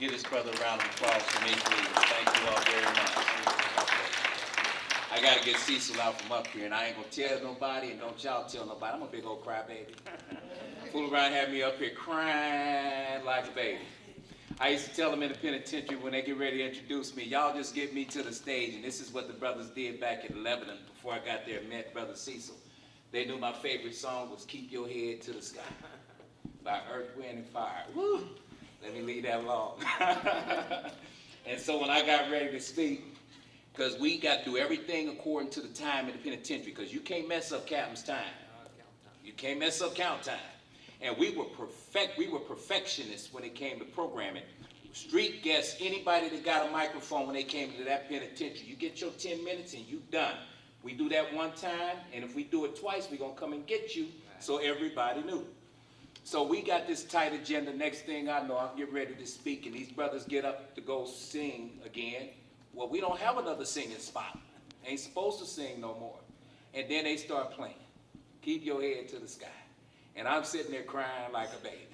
Give this brother a round of applause for me, please. Thank you all very much. I got to get Cecil out from up here, and I ain't going to tell nobody, and don't y'all tell nobody. I'm a big old crybaby. Fool around had me up here crying like a baby. I used to tell them in the penitentiary when they get ready to introduce me, y'all just get me to the stage, and this is what the brothers did back in Lebanon before I got there and met Brother Cecil. They knew my favorite song was Keep Your Head to the Sky by Earth, Wind, and Fire. Woo! Let me leave that alone. And so when I got ready to speak, because we got to do everything according to the time in the penitentiary, because you can't mess up captain's time. You can't mess up count time. And we were perfectionists when it came to programming. Street guests, anybody that got a microphone when they came to that penitentiary, you get your 10 minutes and you done. We do that one time, and if we do it twice, we're going to come and get you, so everybody knew. So we got this tight agenda. Next thing I know, I'm getting ready to speak, and these brothers get up to go sing again. Well, we don't have another singing spot. Ain't supposed to sing no more. And then they start playing. Keep your head to the sky. And I'm sitting there crying like a baby.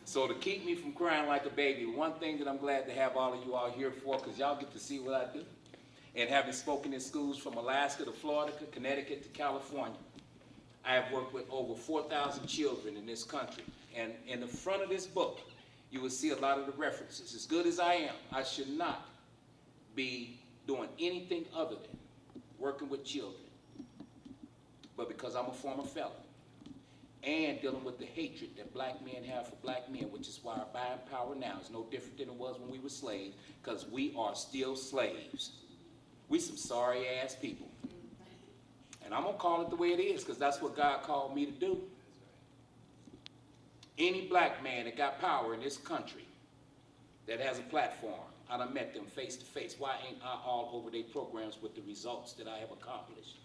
So to keep me from crying like a baby, one thing that I'm glad to have all of you all here for, because y'all get to see what I do. And having spoken in schools from Alaska to Florida, to Connecticut to California, I have worked with over 4,000 children in this country. And in the front of this book, you will see a lot of the references. As good as I am, I should not be doing anything other than working with children. But because I'm a former felon, and dealing with the hatred that black men have for black men, which is why our buying power now is no different than it was when we were slaves, because we are still slaves. We some sorry-ass people. And I'm going to call it the way it is, because that's what God called me to do. Any black man that got power in this country that has a platform, I done met them face to face. Why ain't I all over their programs with the results that I have accomplished?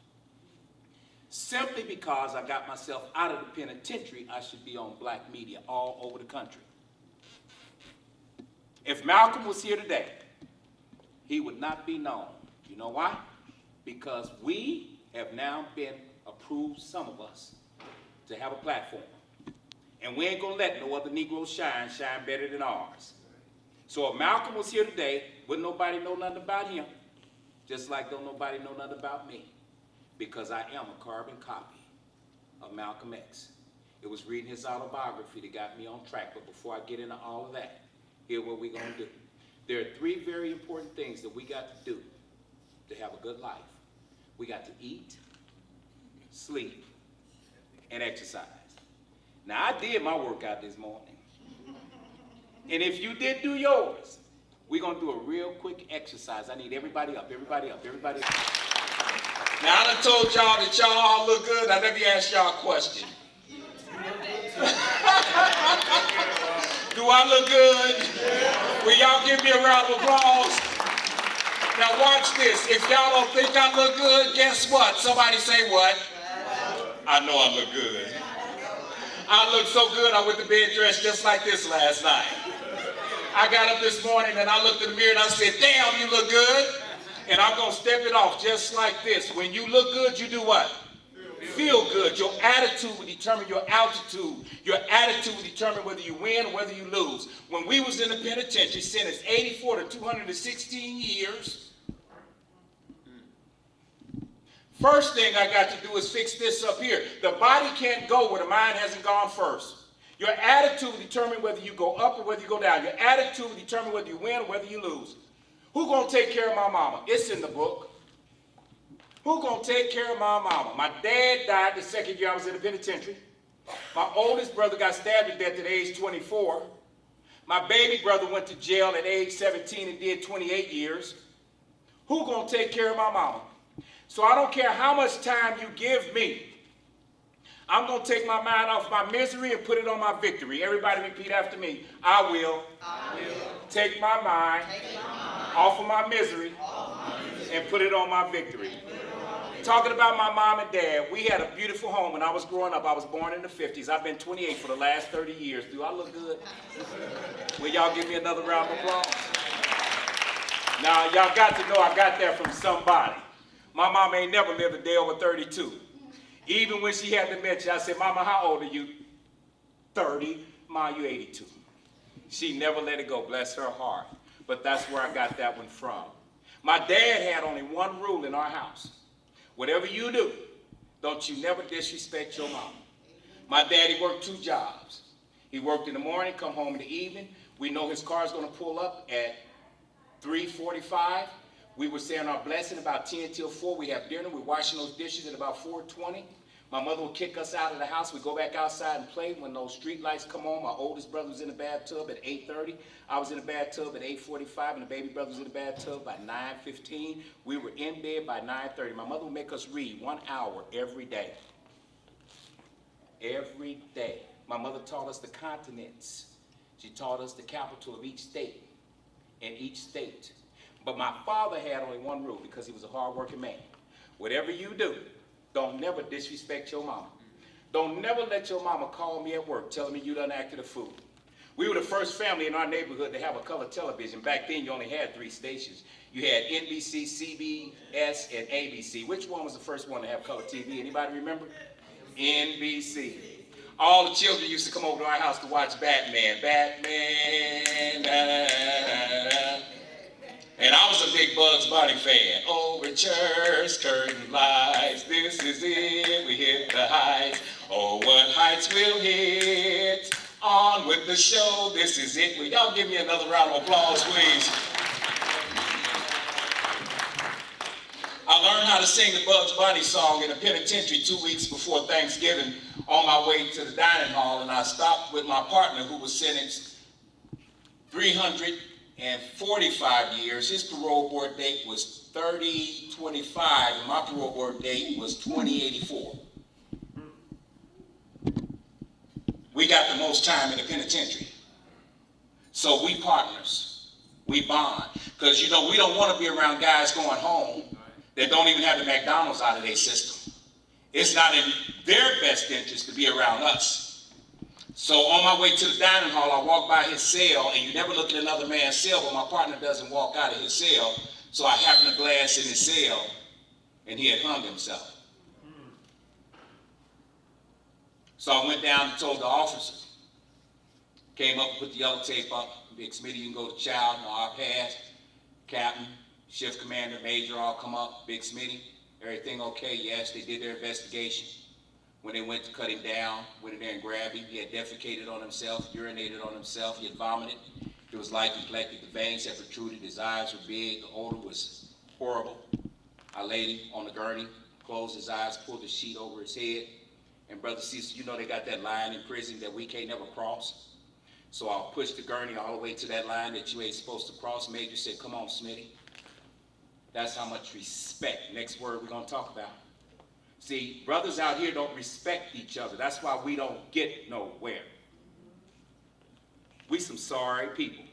Simply because I got myself out of the penitentiary, I should be on black media all over the country. If Malcolm was here today, he would not be known. You know why? Because we have now been approved, some of us, to have a platform. And we ain't gonna let no other Negroes shine better than ours. So if Malcolm was here today, wouldn't nobody know nothing about him, just like don't nobody know nothing about me. Because I am a carbon copy of Malcolm X. It was reading his autobiography that got me on track, but before I get into all of that, here's what we're gonna do. There are three very important things that we got to do to have a good life. We got to eat, sleep, and exercise. Now, I did my workout this morning. And if you did do yours, we're gonna do a real quick exercise. I need everybody up, everybody up, everybody up. Now, I done told y'all that y'all all look good. Now, let me ask y'all a question. Do I look good? Will y'all give me a round of applause? Now, watch this. If y'all don't think I look good, guess what? Somebody say what? I know I look good. I look so good, I went to bed dressed just like this last night. I got up this morning and I looked in the mirror and I said, damn, you look good. And I'm going to step it off just like this. When you look good, you do what? Feel good. Your attitude will determine your altitude. Your attitude will determine whether you win or whether you lose. When we was in the penitentiary, sentenced 84 to 216 years, first thing I got to do is fix this up here. The body can't go where the mind hasn't gone first. Your attitude will determine whether you go up or whether you go down. Your attitude will determine whether you win or whether you lose. Who gonna take care of my mama? It's in the book. Who gonna take care of my mama? My dad died the second year I was in the penitentiary. My oldest brother got stabbed to death at age 24. My baby brother went to jail at age 17 and did 28 years. Who gonna take care of my mama? So I don't care how much time you give me. I'm going to take my mind off my misery and put it on my victory. Everybody repeat after me. I will take my mind off of my misery and put it on my victory. Talking about my mom and dad, we had a beautiful home when I was growing up. I was born in the 50s. I've been 28 for the last 30 years. Do I look good? Will y'all give me another round of applause? Now, y'all got to know I got that from somebody. My mom ain't never lived a day over 32. Even when she had dementia, I said, Mama, how old are you? 30. Ma, you 82. She never let it go, bless her heart. But that's where I got that one from. My dad had only one rule in our house. Whatever you do, don't you never disrespect your mama. My daddy worked 2 jobs. He worked in the morning, come home in the evening. We know his car's gonna pull up at 3:45. We would say our blessing about 10 till 4. We have dinner. We're washing those dishes at about 4:20. My mother would kick us out of the house. We go back outside and play. When those street lights come on, my oldest brother was in the bathtub at 8:30. I was in the bathtub at 8:45, and the baby brother was in the bathtub by 9:15. We were in bed by 9:30. My mother would make us read 1 hour every day. Every day. My mother taught us the continents. She taught us the capital of each state in each state. But my father had only one rule because he was a hard-working man. Whatever you do, don't never disrespect your mama. Don't never let your mama call me at work telling me you done acted a fool. We were the first family in our neighborhood to have a color television. Back then, you only had 3 stations. You had NBC, CBS, and ABC. Which one was the first one to have color TV? Anybody remember? NBC. All the children used to come over to our house to watch Batman. Batman, da, da, da. And I was a big Bugs Bunny fan. Overtures, curtain lights, this is it, we hit the heights. Oh, what heights we'll hit. On with the show, this is it. Will y'all give me another round of applause, please? I learned how to sing the Bugs Bunny song in the penitentiary 2 weeks before Thanksgiving on my way to the dining hall, and I stopped with my partner who was sentenced 345 years. His parole board date was 3025, and my parole board date was 2084. We got the most time in the penitentiary. So we partners, we bond. Because you know, we don't want to be around guys going home that don't even have the McDonald's out of their system. It's not in their best interest to be around us. So on my way to the dining hall, I walk by his cell, and you never look at another man's cell, but my partner doesn't walk out of his cell. So I happened to glance in his cell, and he had hung himself. So I went down and told the officers. Came up and put the yellow tape up. Big Smitty, you can go to child, no, our pass. Captain, shift commander, major, all come up. Big Smitty, everything okay? Yes, they did their investigation. When they went to cut him down, went in there and grabbed him. He had defecated on himself, urinated on himself. He had vomited. It was like he collected. The veins had protruded. His eyes were big. The odor was horrible. I laid him on the gurney, closed his eyes, pulled the sheet over his head. And Brother Cecil, you know they got that line in prison that we can't never cross. So I'll push the gurney all the way to that line that you ain't supposed to cross. Major said, come on, Smitty. That's how much respect. Next word we're going to talk about. See, brothers out here don't respect each other. That's why we don't get nowhere. We some sorry people.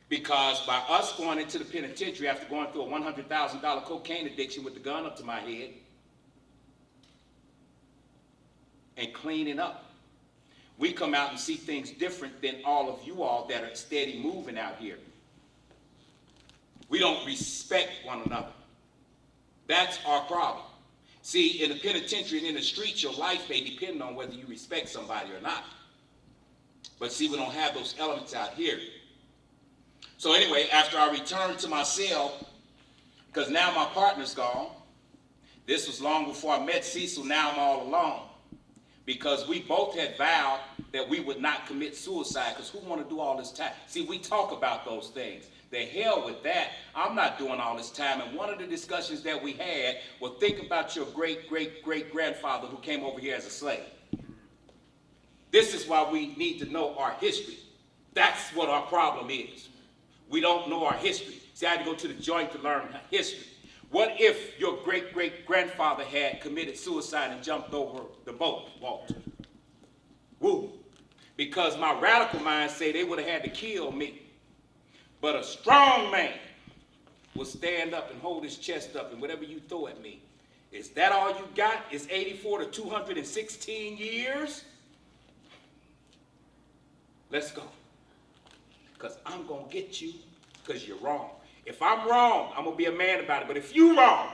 Because by us going into the penitentiary after going through a $100,000 cocaine addiction with the gun up to my head and cleaning up, we come out and see things different than all of you all that are steady moving out here. We don't respect one another. That's our problem. See, in the penitentiary and in the streets, your life may depend on whether you respect somebody or not. But see, we don't have those elements out here. So anyway, after I returned to my cell, because now my partner's gone, this was long before I met Cecil, now I'm all alone. Because we both had vowed that we would not commit suicide, because who want to do all this time? See, we talk about those things. The hell with that. I'm not doing all this time. And one of the discussions that we had was, think about your great-great-great-grandfather who came over here as a slave. This is why we need to know our history. That's what our problem is. We don't know our history. See, I had to go to the joint to learn history. What if your great-great-grandfather had committed suicide and jumped over the boat, Walter? Woo. Because my radical mind say they would have had to kill me. But a strong man will stand up and hold his chest up, and whatever you throw at me, is that all you got? Is 84 to 216 years? Let's go. Because I'm going to get you because you're wrong. If I'm wrong, I'm going to be a man about it. But if you're wrong,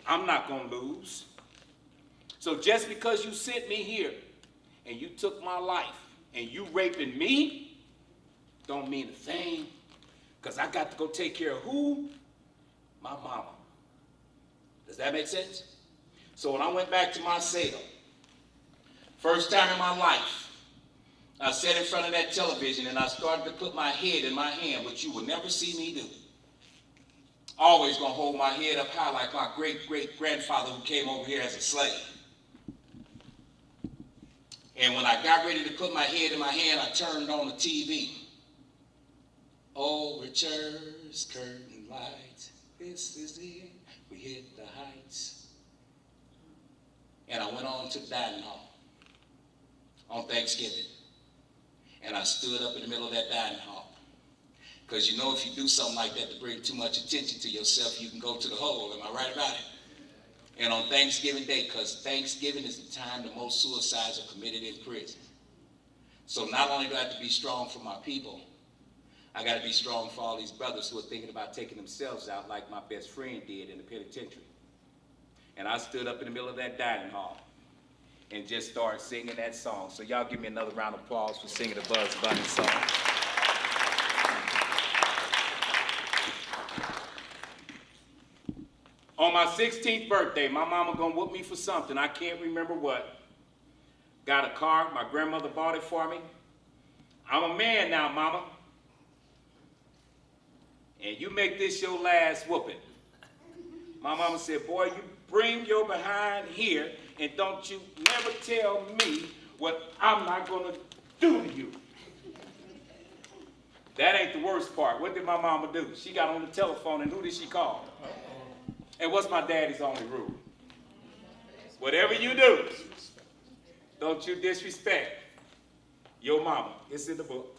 I'm not going to lose. So just because you sent me here and you took my life and you raping me don't mean a thing, because I got to go take care of who? My mama. Does that make sense? So when I went back to my cell, first time in my life, I sat in front of that television and I started to put my head in my hand, which you will never see me do. Always gonna hold my head up high like my great-great-grandfather who came over here as a slave. And when I got ready to put my head in my hand, I turned on the TV. Overtures, curtain lights, this is it, we hit the heights. And I went on to the dining hall on Thanksgiving. And I stood up in the middle of that dining hall. Because you know if you do something like that to bring too much attention to yourself, you can go to the hole. Am I right about it? And on Thanksgiving Day, because Thanksgiving is the time that most suicides are committed in prison. So not only do I have to be strong for my people, I got to be strong for all these brothers who are thinking about taking themselves out like my best friend did in the penitentiary. And I stood up in the middle of that dining hall and just started singing that song. So y'all give me another round of applause for singing the Bugs Bunny song. On my 16th birthday, my mama gonna whoop me for something. I can't remember what. Got a car, my grandmother bought it for me. I'm a man now, mama. And you make this your last whooping. My mama said, boy, you bring your behind here and don't you never tell me what I'm not gonna do to you. That ain't the worst part. What did my mama do? She got on the telephone and who did she call? And what's my daddy's only rule? Whatever you do, don't you disrespect your mama. It's in the book.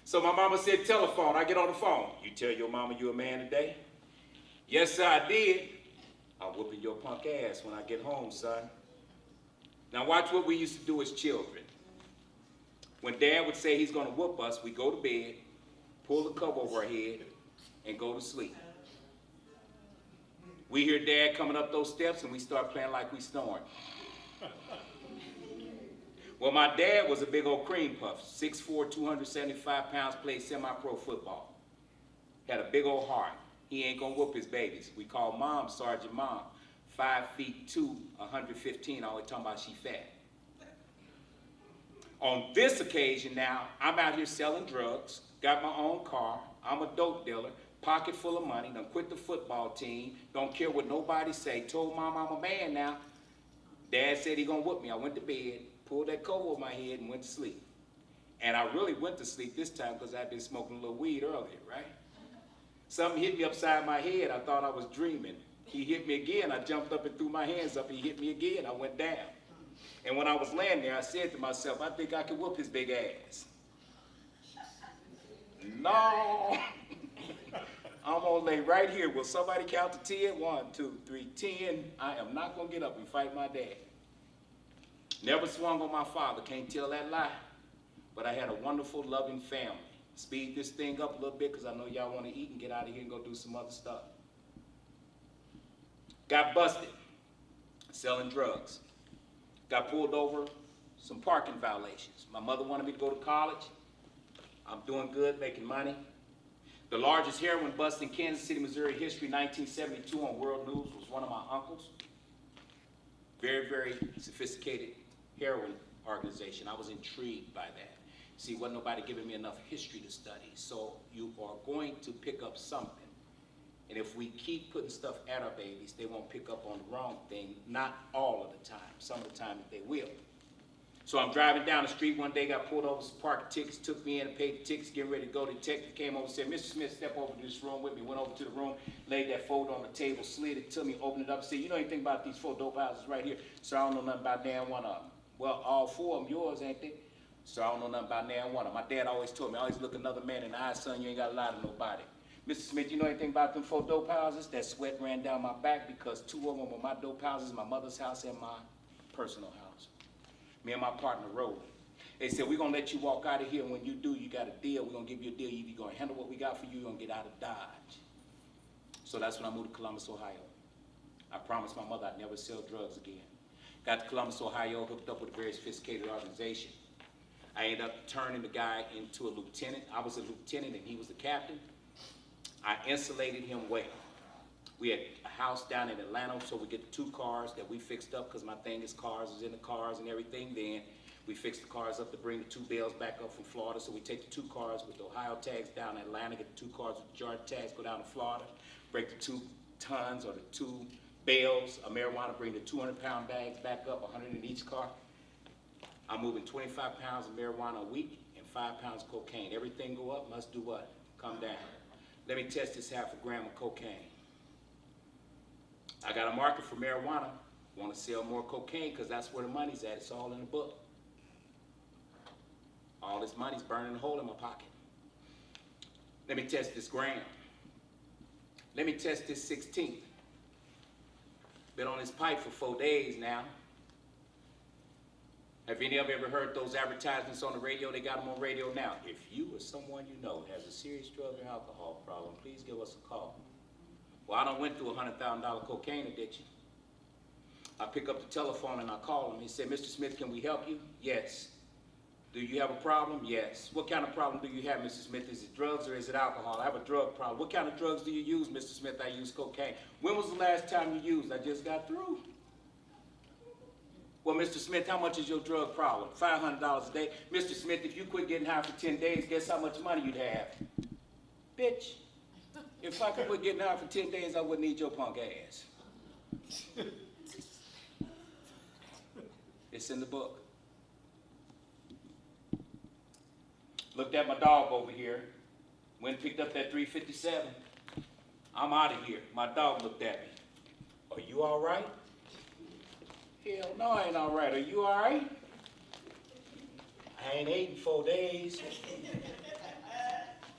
So my mama said, telephone. I get on the phone. You tell your mama you a man today? Yes, sir, I did. I'm whooping your punk ass when I get home, son. Now watch what we used to do as children. When Dad would say he's gonna whoop us, we go to bed, pull the cover over our head, and go to sleep. We hear Dad coming up those steps and we start playing like we snoring. Well, my dad was a big old cream puff, 6'4", 275 pounds, played semi-pro football. Had a big old heart. He ain't gonna whoop his babies. We call Mom Sergeant Mom, 5'2", 115, always talking about she fat. On this occasion now, I'm out here selling drugs, got my own car, I'm a dope dealer, pocket full of money, done quit the football team, don't care what nobody say, told Mom I'm a man now. Dad said he gonna whoop me. I went to bed, pulled that coat over my head and went to sleep. And I really went to sleep this time because I'd been smoking a little weed earlier, right? Something hit me upside my head. I thought I was dreaming. He hit me again. I jumped up and threw my hands up. He hit me again. I went down. And when I was laying there, I said to myself, I think I can whoop his big ass. No. I'm gonna lay right here. Will somebody count to 10? 1, 2, 3, 10. I am not gonna get up and fight my dad. Never swung on my father, can't tell that lie. But I had a wonderful, loving family. Speed this thing up a little bit because I know y'all want to eat and get out of here and go do some other stuff. Got busted selling drugs. Got pulled over, some parking violations. My mother wanted me to go to college. I'm doing good, making money. The largest heroin bust in Kansas City, Missouri history, 1972 on World News was one of my uncles. Very, very sophisticated heroin organization. I was intrigued by that. See, wasn't nobody giving me enough history to study. So you are going to pick up something. And if we keep putting stuff at our babies, they won't pick up on the wrong thing. Not all of the time. Some of the time they will. So I'm driving down the street one day, got pulled over, some parking tickets, took me in and paid the tickets, getting ready to go. The detective came over and said, Mr. Smith, step over to this room with me. Went over to the room, laid that folder on the table, slid it to me, opened it up, and said, you know anything about these 4 dope houses right here? Sir, I don't know nothing about damn one of them. Well, all 4 of them yours, ain't they? Sir, I don't know nothing about damn one of them. My dad always told me, always look another man in the eye, son, you ain't got to lie to nobody. Mr. Smith, you know anything about them 4 dope houses? That sweat ran down my back because 2 of them were my dope houses, my mother's house and my personal house. Me and my partner rode. They said, we're going to let you walk out of here, and when you do, you got a deal. We're going to give you a deal. Either you're going to handle what we got for you, you're going to get out of Dodge. So that's when I moved to Columbus, Ohio. I promised my mother I'd never sell drugs again. Got to Columbus, Ohio, hooked up with a very sophisticated organization. I ended up turning the guy into a lieutenant. I was a lieutenant and he was the captain. I insulated him well. We had a house down in Atlanta, so we get the 2 cars that we fixed up, because my thing is cars is in the cars and everything. Then we fixed the cars up to bring the 2 bales back up from Florida. So we take the 2 cars with the Ohio tags down in Atlanta, get the 2 cars with the Georgia tags, go down to Florida, break the 2 tons or the 2 bales of marijuana, bring the 200-pound bags back up, 100 in each car. I'm moving 25 pounds of marijuana a week and 5 pounds of cocaine. Everything go up, must do what? Come down. Let me test this half a gram of cocaine. I got a market for marijuana. Want to sell more cocaine because that's where the money's at. It's all in the book. All this money's burning a hole in my pocket. Let me test this gram. Let me test this 16th. Been on this pipe for 4 days now. Have any of you ever heard those advertisements on the radio? They got them on radio now. If you or someone you know has a serious drug or alcohol problem, please give us a call. Well, I done went through a $100,000 cocaine addiction. I pick up the telephone and I call him. He said, Mr. Smith, can we help you? Yes. Do you have a problem? Yes. What kind of problem do you have, Mr. Smith? Is it drugs or is it alcohol? I have a drug problem. What kind of drugs do you use, Mr. Smith? I use cocaine. When was the last time you used? I just got through. Well, Mr. Smith, how much is your drug problem? $500 a day. Mr. Smith, if you quit getting high for 10 days, guess how much money you'd have? Bitch. If I could quit getting high for 10 days, I wouldn't need your punk ass. It's in the book. Looked at my dog over here. Went and picked up that 357. I'm out of here. My dog looked at me. Are you all right? Hell no, I ain't all right. Are you all right? I ain't ate in 4 days.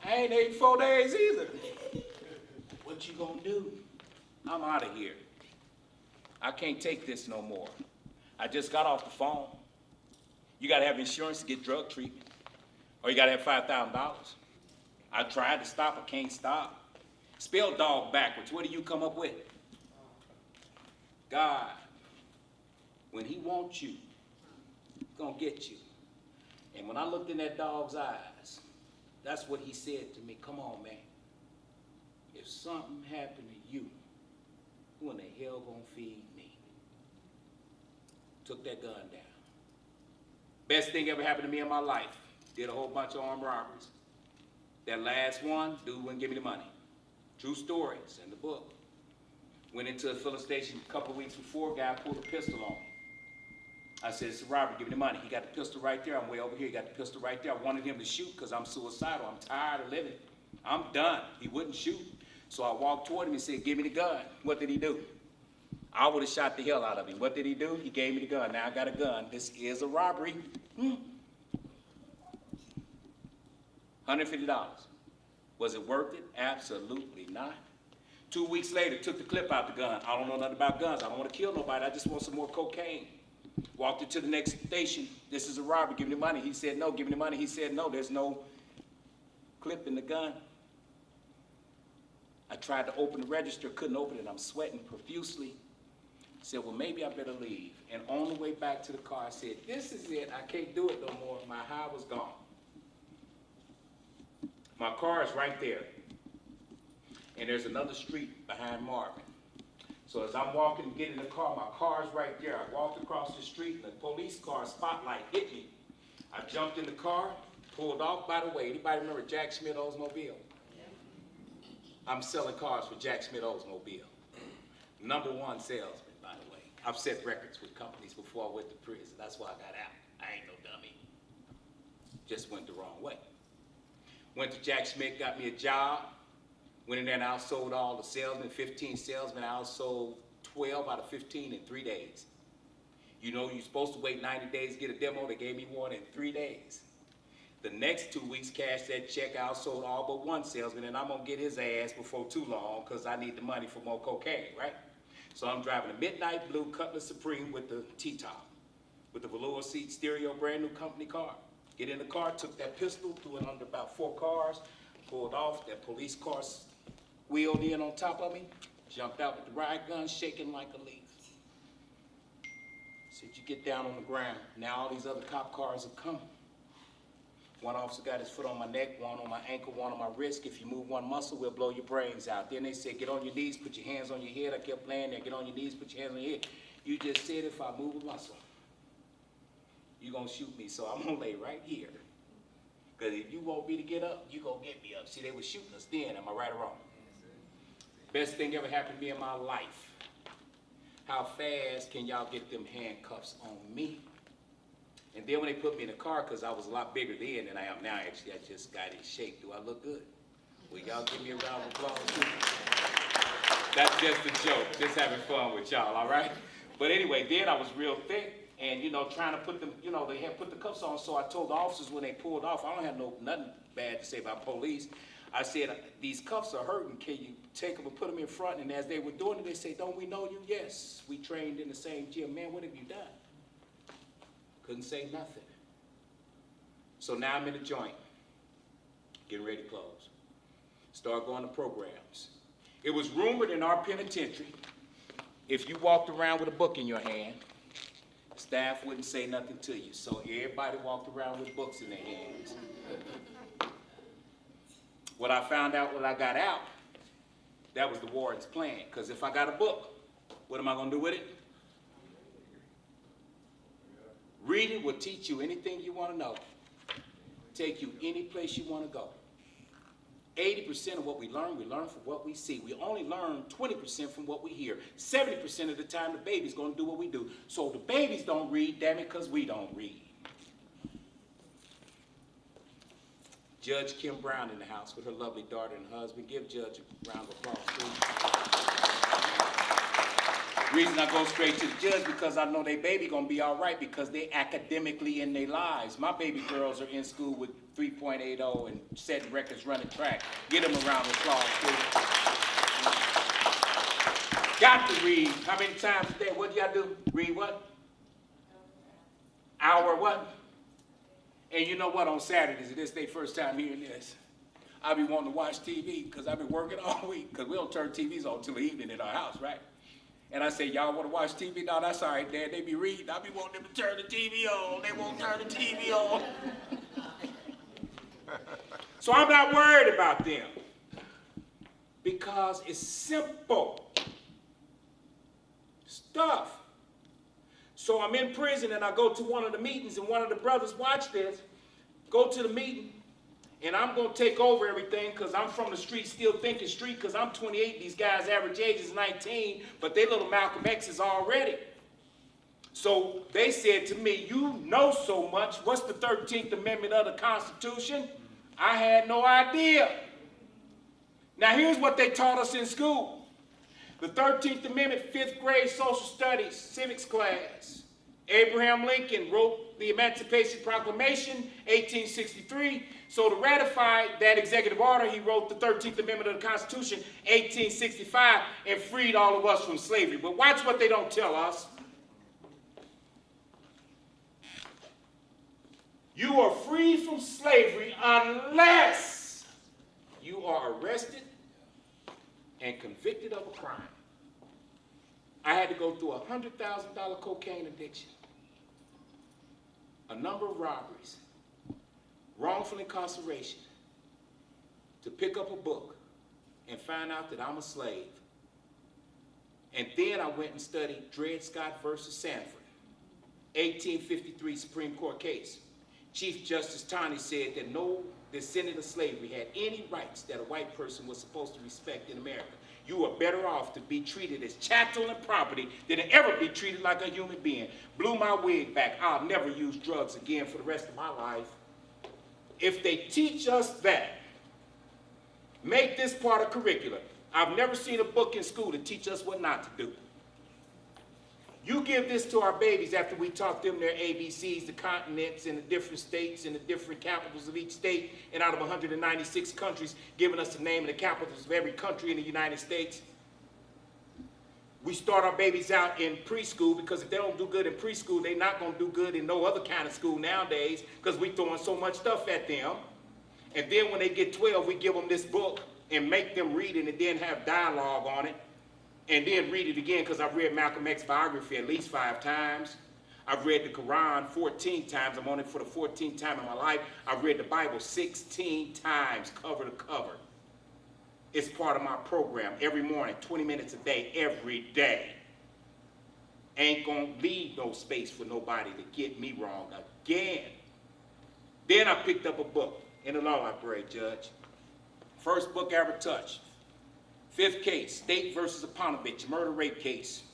I ain't ate in 4 days either. What you gonna do? I'm out of here. I can't take this no more. I just got off the phone. You gotta have insurance to get drug treatment. Or you gotta have $5,000. I tried to stop, I can't stop. Spell dog backwards, what do you come up with? God, when he wants you, he's gonna get you. And when I looked in that dog's eyes, that's what he said to me. Come on, man. If something happened to you, who in the hell gonna feed me? Took that gun down. Best thing ever happened to me in my life. Did a whole bunch of armed robberies. That last one, dude wouldn't give me the money. True story, it's in the book. Went into a filling station a couple weeks before, guy pulled a pistol on me. I said, it's a robbery, give me the money. He got the pistol right there, I'm way over here, he got the pistol right there. I wanted him to shoot because I'm suicidal, I'm tired of living. I'm done. He wouldn't shoot. So I walked toward him and said, give me the gun. What did he do? I would have shot the hell out of him. What did he do? He gave me the gun. Now I got a gun. This is a robbery. $150. Was it worth it? Absolutely not. 2 weeks later, took the clip out the gun. I don't know nothing about guns. I don't want to kill nobody. I just want some more cocaine. Walked into the next station. This is a robbery. Give me the money. He said, no. Give me the money. He said, no. There's no clip in the gun. I tried to open the register. Couldn't open it. I'm sweating profusely. Said, well, maybe I better leave. And on the way back to the car, I said, this is it. I can't do it no more. My high was gone. My car is right there. And there's another street behind Marvin. So as I'm walking to get in the car, my car's right there. I walked across the street and the police car spotlight hit me. I jumped in the car, pulled off. By the way, anybody remember Jack Schmidt Oldsmobile? I'm selling cars for Jack Schmidt Oldsmobile. #1 salesman, by the way. I've set records with companies before I went to prison. That's why I got out. I ain't no dummy. Just went the wrong way. Went to Jack Schmidt, got me a job. Went in there and outsold all the salesmen, 15 salesmen. I outsold 12 out of 15 in 3 days. You know, you're supposed to wait 90 days to get a demo. They gave me one in 3 days. The next 2 weeks, cashed that check, I outsold all but one salesman, and I'm gonna get his ass before too long because I need the money for more cocaine, right? So I'm driving a midnight blue Cutlass Supreme with the T-top, with the velour seat, stereo, brand new company car. Get in the car, took that pistol, threw it under about 4 cars, pulled off, that police car wheeled in on top of me, jumped out with the riot gun, shaking like a leaf. Said, you get down on the ground. Now all these other cop cars have come. One officer got his foot on my neck, one on my ankle, one on my wrist. If you move one muscle, we'll blow your brains out. Then they said, get on your knees, put your hands on your head. I kept laying there, get on your knees, put your hands on your head. You just said if I move a muscle, you're going to shoot me, so I'm going to lay right here. Because if you want me to get up, you're going to get me up. See, they were shooting us then, am I right or wrong? Best thing ever happened to me in my life. How fast can y'all get them handcuffs on me? And then when they put me in the car, because I was a lot bigger then than I am now, actually, I just got in shape. Do I look good? Will y'all give me a round of applause? That's just a joke, just having fun with y'all, all right? But anyway, then I was real thick, and, you know, trying to put them, you know, they had put the cuffs on, so I told the officers when they pulled off, I don't have nothing bad to say about police. I said, these cuffs are hurting, can you take them and put them in front? And as they were doing it, they said, don't we know you? Yes, we trained in the same gym. Man, what have you done? Couldn't say nothing. So now I'm in the joint, getting ready to close. Start going to programs. It was rumored in our penitentiary, if you walked around with a book in your hand, staff wouldn't say nothing to you. So everybody walked around with books in their hands. What I found out when I got out, that was the warden's plan. Because if I got a book, what am I going to do with it? Reading will teach you anything you want to know. Take you any place you want to go. 80% of what we learn from what we see. We only learn 20% from what we hear. 70% of the time, the baby's going to do what we do. So the babies don't read, damn it, because we don't read. Judge Kim Brown in the house with her lovely daughter and husband. Give Judge a round of applause, please. The reason I go straight to the judge because I know they baby gonna be all right because they academically in their lives. My baby girls are in school with 3.80 and setting records running track. Give them a round of applause, please. Got to read. How many times a day? What do y'all do? Read what? Hour what? And you know what? On Saturdays, this is their first time hearing this. I be wanting to watch TV because I've been working all week because we don't turn TVs on till the evening in our house, right? And I say, y'all want to watch TV? No, that's all right, Dad. They be reading. I be wanting them to turn the TV on. They won't turn the TV on. So I'm not worried about them because it's simple stuff. So I'm in prison and I go to one of the meetings and one of the brothers, watch this, go to the meeting and I'm going to take over everything because I'm from the street, still thinking street because I'm 28. These guys' average age is 19, but they little Malcolm X's already. So they said to me, you know so much. What's the 13th Amendment of the Constitution? I had no idea. Now here's what they taught us in school. The 13th Amendment, 5th grade social studies, civics class. Abraham Lincoln wrote the Emancipation Proclamation, 1863. So to ratify that executive order, he wrote the 13th Amendment of the Constitution, 1865, and freed all of us from slavery. But watch what they don't tell us. You are free from slavery unless you are arrested and convicted of a crime. I had to go through a $100,000 cocaine addiction, a number of robberies, wrongful incarceration, to pick up a book and find out that I'm a slave. And then I went and studied Dred Scott versus Sanford, 1853 Supreme Court case. Chief Justice Taney said that no descendant of slavery had any rights that a white person was supposed to respect in America. You are better off to be treated as chattel and property than to ever be treated like a human being. Blew my wig back. I'll never use drugs again for the rest of my life. If they teach us that, make this part of curriculum. I've never seen a book in school to teach us what not to do. You give this to our babies after we taught them their ABCs, the continents and the different states and the different capitals of each state, and out of 196 countries, giving us the name of the capitals of every country in the United States. We start our babies out in preschool because if they don't do good in preschool, they're not going to do good in no other kind of school nowadays because we're throwing so much stuff at them. And then when they get 12, we give them this book and make them read it and then have dialogue on it. And then read it again because I've read Malcolm X's biography at least 5 times. I've read the Quran 14 times. I'm on it for the 14th time in my life. I've read the Bible 16 times, cover to cover. It's part of my program every morning, 20 minutes a day, every day. Ain't gonna leave no space for nobody to get me wrong again. Then I picked up a book in the law library, Judge. First book I ever touched. Fifth case, State versus Aponovich, murder-rape case.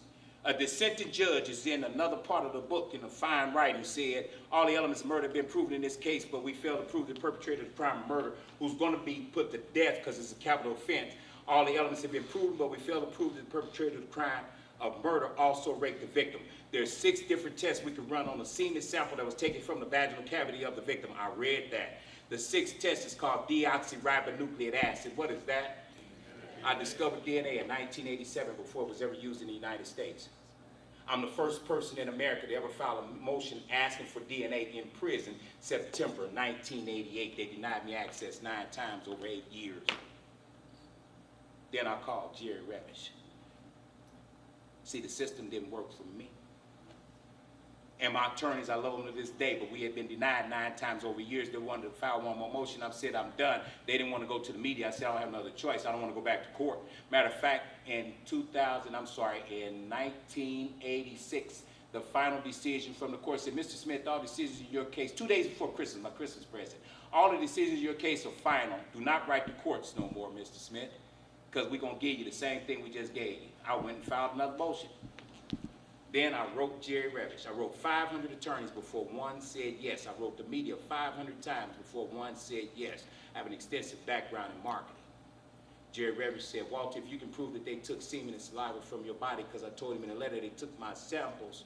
A dissenting judge is in another part of the book in a fine writing said, all the elements of murder have been proven in this case, but we failed to prove the perpetrator of the crime of murder, who's going to be put to death because it's a capital offense. All the elements have been proven, but we failed to prove that the perpetrator of the crime of murder also raped the victim. There's 6 different tests we could run on a semen sample that was taken from the vaginal cavity of the victim. I read that. The 6th test is called deoxyribonucleic acid. What is that? I discovered DNA in 1987 before it was ever used in the United States. I'm the first person in America to ever file a motion asking for DNA in prison, September 1988. They denied me access 9 times over 8 years. Then I called Jerry Revish. See, the system didn't work for me. And my attorneys, I love them to this day, but we had been denied 9 times over years. They wanted to file one more motion. I said, I'm done. They didn't want to go to the media. I said, I don't have another choice. I don't want to go back to court. Matter of fact, in 1986, the final decision from the court said, Mr. Smith, all decisions in your case, 2 days before Christmas, my Christmas present, all the decisions in your case are final. Do not write the courts no more, Mr. Smith, because we're going to give you the same thing we just gave you. I went and filed another motion. Then I wrote Jerry Revish. I wrote 500 attorneys before one said yes. I wrote the media 500 times before one said yes. I have an extensive background in marketing. Jerry Revish said, Walter, if you can prove that they took semen and saliva from your body, because I told him in a letter they took my samples,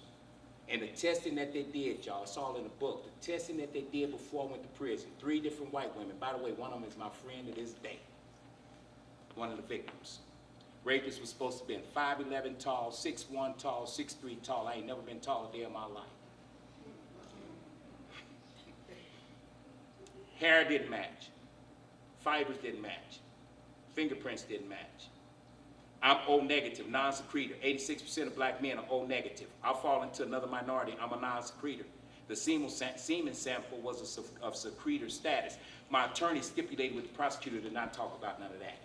and the testing that they did, y'all, it's all in the book. The testing that they did before I went to prison, 3 different white women. By the way, one of them is my friend to this day, one of the victims. Rapist was supposed to be 5'11" tall, 6'1" tall, 6'3" tall. I ain't never been tall a day in my life. Hair didn't match. Fibers didn't match. Fingerprints didn't match. I'm O negative, non-secretor. 86% of black men are O negative. I'll fall into another minority. I'm a non-secretor. The semen sample was of secretor status. My attorney stipulated with the prosecutor to not talk about none of that.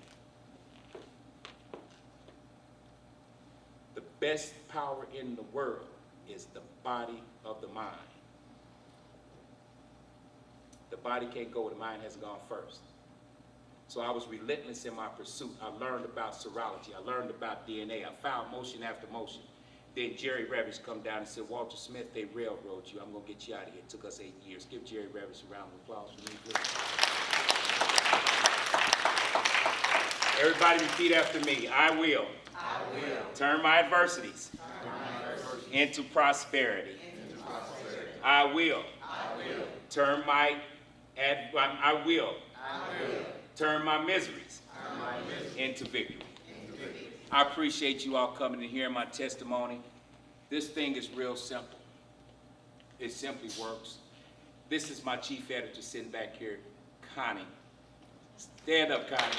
The best power in the world is the body of the mind. The body can't go where the mind hasn't gone first. So I was relentless in my pursuit. I learned about serology. I learned about DNA. I filed motion after motion. Then Jerry Revish come down and said, Walter Smith, they railroad you. I'm going to get you out of here. It took us 8 years. Give Jerry Revish a round of applause for me, please. Everybody repeat after me. I will. I will Turn my adversities into prosperity. I will turn my turn my miseries into victory. I appreciate you all coming and hearing my testimony. This thing is real simple. It simply works. This is my chief editor sitting back here, Connie. Stand up, Connie.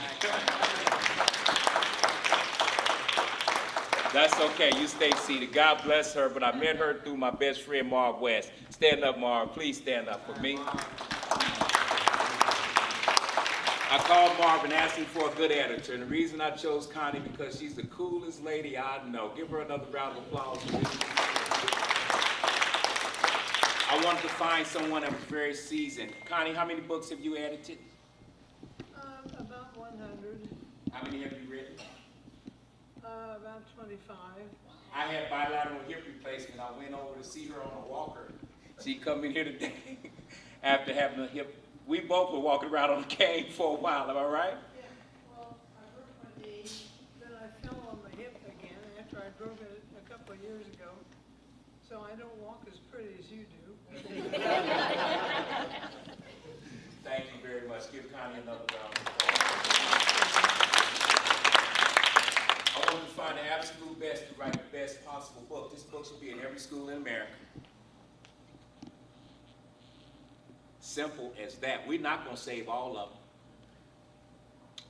That's okay. You stay seated. God bless her, but I met her through my best friend, Marv West. Stand up, Marv. Please stand up for me. I called Marv and asked him for a good editor, and the reason I chose Connie because she's the coolest lady I know. Give her another round of applause for me. I wanted to find someone that was very seasoned. Connie, how many books have you edited? about 100. How many have you written? About 25. I had bilateral hip replacement. I went over to see her on a walker. She come in here today after having a hip. We both were walking around on a cane for a while. Am I right? Yeah, well, I hurt my knee, then I fell on my hip again after I broke it a couple of years ago. So I don't walk as pretty as you do. Thank you very much. Give Connie another round of applause. I wanted to find the absolute best to write the best possible book. This book should be in every school in America. Simple as that. We're not going to save all of them,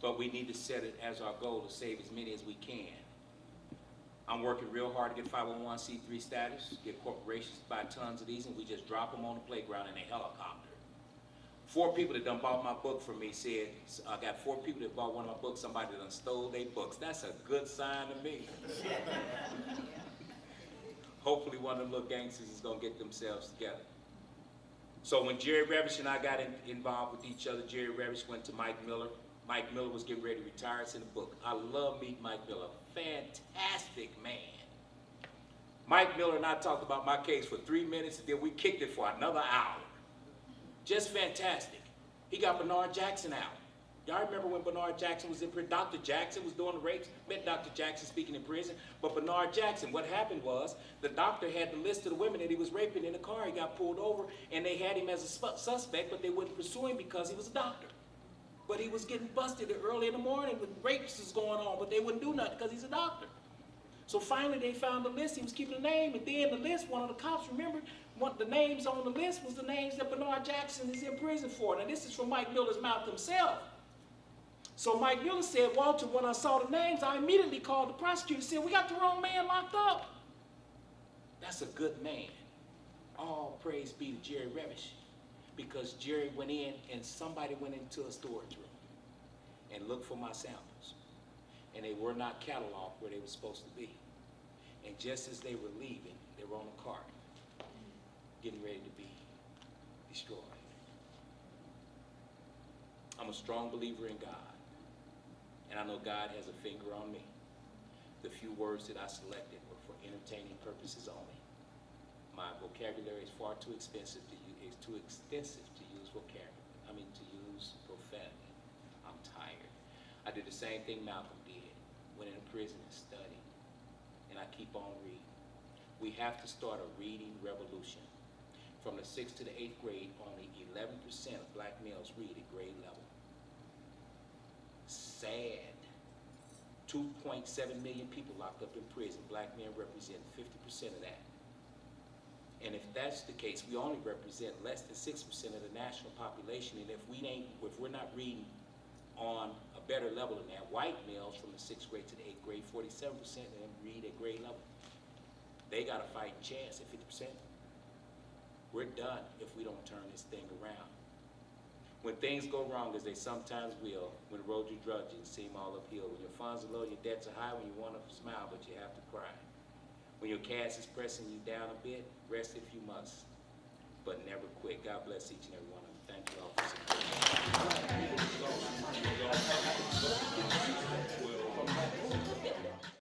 but we need to set it as our goal to save as many as we can. I'm working real hard to get 501c3 status, get corporations to buy tons of these, and we just drop them on the playground in a helicopter. 4 people that done bought my book from me said, I got 4 people that bought one of my books, somebody done stole their books. That's a good sign to me. Hopefully one of the little gangsters is gonna get themselves together. So when Jerry Revish and I got involved with each other, Jerry Revish went to Mike Miller. Mike Miller was getting ready to retire. It's in the book. I love meeting Mike Miller. Fantastic man. Mike Miller and I talked about my case for 3 minutes, and then we kicked it for another hour. Just fantastic. He got Bernard Jackson out. Y'all remember when Bernard Jackson was in prison? Dr. Jackson was doing the rapes. Met Dr. Jackson speaking in prison. But Bernard Jackson, what happened was, the doctor had the list of the women that he was raping in the car. He got pulled over, and they had him as a suspect, but they wouldn't pursue him because he was a doctor. But he was getting busted early in the morning with rapes was going on, but they wouldn't do nothing because he's a doctor. So finally they found the list, he was keeping a name, and then the list, one of the cops remembered, the names on the list was the names that Bernard Jackson is in prison for. Now this is from Mike Miller's mouth himself. So Mike Miller said, Walter, when I saw the names, I immediately called the prosecutor and said, we got the wrong man locked up. That's a good man. All praise be to Jerry Revish. Because Jerry went in and somebody went into a storage room and looked for my samples. And they were not cataloged where they were supposed to be. And just as they were leaving, they were on a cart, getting ready to be destroyed. I'm a strong believer in God. And I know God has a finger on me. The few words that I selected were for entertaining purposes only. My vocabulary is far too expensive to use. It's too extensive to use to use profanity. I'm tired. I did the same thing Malcolm did. Went into prison and studied. And I keep on reading. We have to start a reading revolution. From the 6th to the 8th grade, only 11% of black males read at grade level. Sad. 2.7 million people locked up in prison. Black men represent 50% of that. And if that's the case, we only represent less than 6% of the national population. And if we're not reading on a better level than that, white males from the 6th grade to the 8th grade, 47% of them read at grade level. They got a fighting chance at 50%. We're done if we don't turn this thing around. When things go wrong, as they sometimes will, when the road you're drudging seem all uphill, when your funds are low, your debts are high, when you want to smile, but you have to cry. When your cash is pressing you down a bit, rest if you must, but never quit. God bless each and every one of you. Thank you all for supporting.